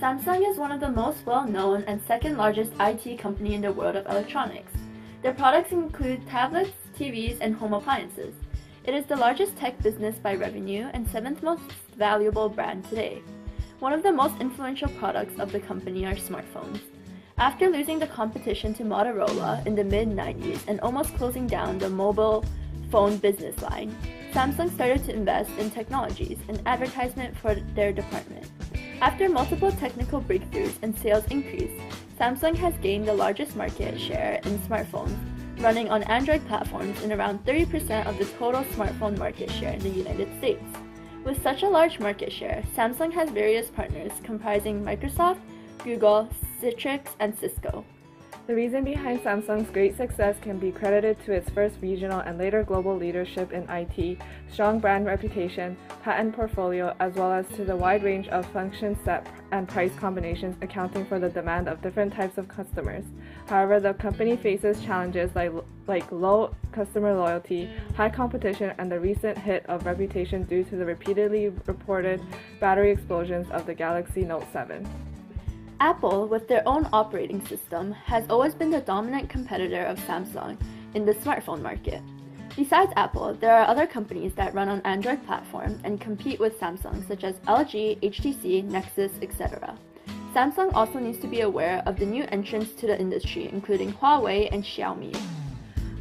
Samsung is one of the most well-known and second largest IT company in the world of electronics. Their products include tablets, TVs, and home appliances. It is the largest tech business by revenue and seventh most valuable brand today. One of the most influential products of the company are smartphones. After losing the competition to Motorola in the mid-90s and almost closing down the mobile phone business line, Samsung started to invest in technologies and advertisement for their department. After multiple technical breakthroughs and sales increase, Samsung has gained the largest market share in smartphones, running on Android platforms in around 30% of the total smartphone market share in the United States. With such a large market share, Samsung has various partners comprising Microsoft, Google, Citrix, and Cisco. The reason behind Samsung's great success can be credited to its first regional and later global leadership in IT, strong brand reputation, patent portfolio, as well as to the wide range of function set and price combinations accounting for the demand of different types of customers. However, the company faces challenges like low customer loyalty, high competition, and the recent hit of reputation due to the repeatedly reported battery explosions of the Galaxy Note 7. Apple, with their own operating system, has always been the dominant competitor of Samsung in the smartphone market. Besides Apple, there are other companies that run on Android platforms and compete with Samsung, such as LG, HTC, Nexus, etc. Samsung also needs to be aware of the new entrants to the industry, including Huawei and Xiaomi.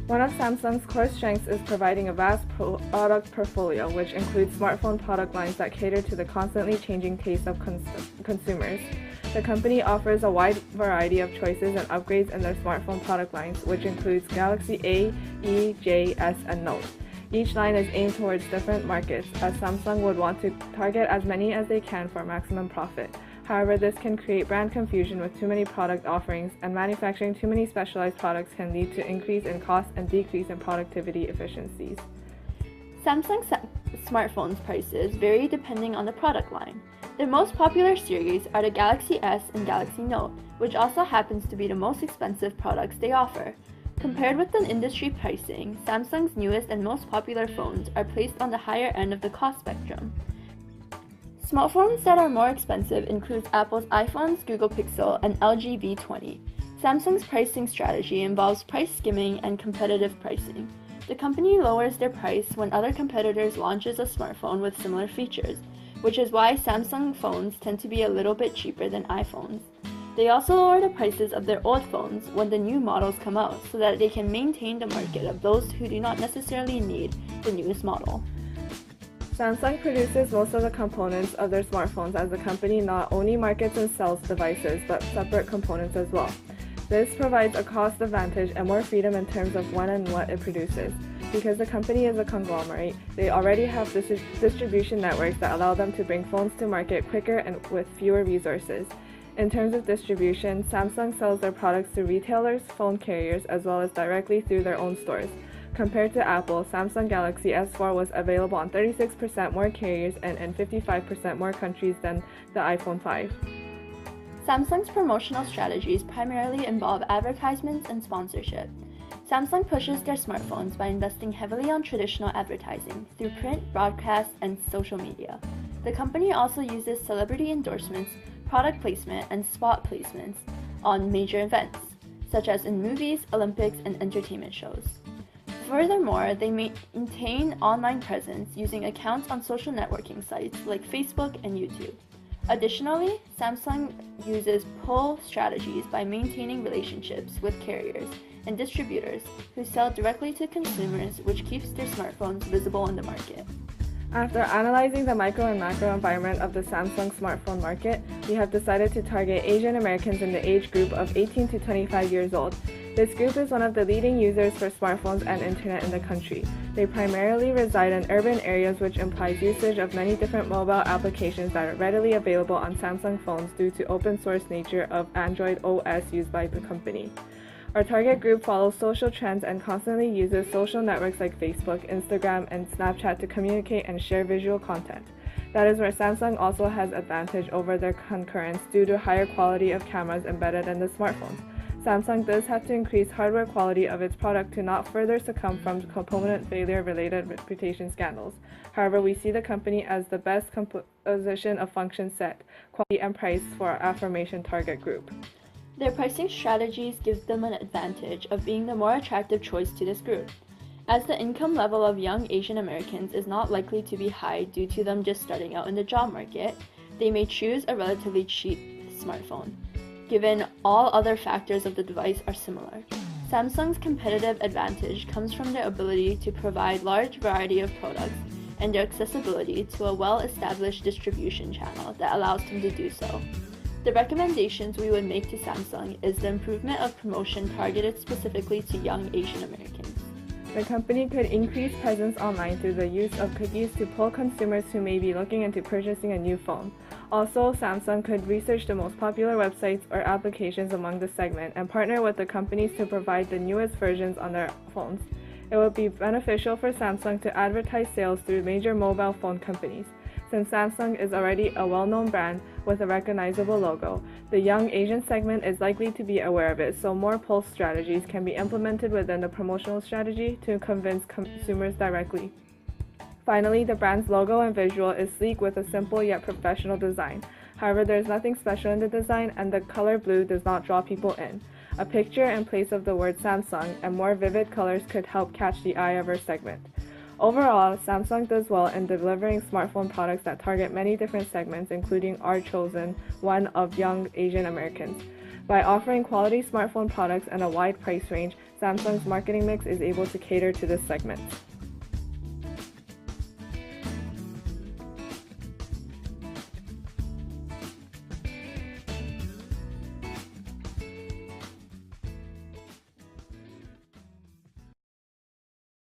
One of Samsung's core strengths is providing a vast product portfolio, which includes smartphone product lines that cater to the constantly changing tastes of consumers. The company offers a wide variety of choices and upgrades in their smartphone product lines, which includes Galaxy A, E, J, S, and Note. Each line is aimed towards different markets, as Samsung would want to target as many as they can for maximum profit. However, this can create brand confusion with too many product offerings, and manufacturing too many specialized products can lead to increase in cost and decrease in productivity efficiencies. Samsung smartphones prices vary depending on the product line. Their most popular series are the Galaxy S and Galaxy Note, which also happens to be the most expensive products they offer. Compared with the industry pricing, Samsung's newest and most popular phones are placed on the higher end of the cost spectrum. Smartphones that are more expensive include Apple's iPhones, Google Pixel, and LG V20. Samsung's pricing strategy involves price skimming and competitive pricing. The company lowers their price when other competitors launches a smartphone with similar features, which is why Samsung phones tend to be a little bit cheaper than iPhones. They also lower the prices of their old phones when the new models come out so that they can maintain the market of those who do not necessarily need the newest model. Samsung produces most of the components of their smartphones, as the company not only markets and sells devices but separate components as well. This provides a cost advantage and more freedom in terms of when and what it produces. Because the company is a conglomerate, they already have distribution networks that allow them to bring phones to market quicker and with fewer resources. In terms of distribution, Samsung sells their products to retailers, phone carriers, as well as directly through their own stores. Compared to Apple, Samsung Galaxy S4 was available on 36% more carriers and in 55% more countries than the iPhone 5. Samsung's promotional strategies primarily involve advertisements and sponsorship. Samsung pushes their smartphones by investing heavily on traditional advertising through print, broadcast, and social media. The company also uses celebrity endorsements, product placement, and spot placements on major events, such as in movies, Olympics, and entertainment shows. Furthermore, they maintain online presence using accounts on social networking sites like Facebook and YouTube. Additionally, Samsung uses pull strategies by maintaining relationships with carriers and distributors who sell directly to consumers, which keeps their smartphones visible in the market. After analyzing the micro and macro environment of the Samsung smartphone market, we have decided to target Asian Americans in the age group of 18 to 25 years old. This group is one of the leading users for smartphones and internet in the country. They primarily reside in urban areas, which implies usage of many different mobile applications that are readily available on Samsung phones due to open source nature of Android OS used by the company. Our target group follows social trends and constantly uses social networks like Facebook, Instagram, and Snapchat to communicate and share visual content. That is where Samsung also has advantage over their concurrents due to higher quality of cameras embedded in the smartphones. Samsung does have to increase hardware quality of its product to not further succumb from component failure-related reputation scandals. However, we see the company as the best composition of function set, quality, and price for our affirmation target group. Their pricing strategies give them an advantage of being the more attractive choice to this group. As the income level of young Asian Americans is not likely to be high due to them just starting out in the job market, they may choose a relatively cheap smartphone, given all other factors of the device are similar. Samsung's competitive advantage comes from their ability to provide large variety of products and their accessibility to a well-established distribution channel that allows them to do so. The recommendations we would make to Samsung is the improvement of promotion targeted specifically to young Asian Americans. The company could increase presence online through the use of cookies to pull consumers who may be looking into purchasing a new phone. Also, Samsung could research the most popular websites or applications among the segment and partner with the companies to provide the newest versions on their phones. It would be beneficial for Samsung to advertise sales through major mobile phone companies. Since Samsung is already a well-known brand with a recognizable logo, the young Asian segment is likely to be aware of it, so more pull strategies can be implemented within the promotional strategy to convince consumers directly. Finally, the brand's logo and visual is sleek with a simple yet professional design. However, there is nothing special in the design, and the color blue does not draw people in. A picture in place of the word Samsung and more vivid colors could help catch the eye of our segment. Overall, Samsung does well in delivering smartphone products that target many different segments, including our chosen one of young Asian Americans. By offering quality smartphone products and a wide price range, Samsung's marketing mix is able to cater to this segment.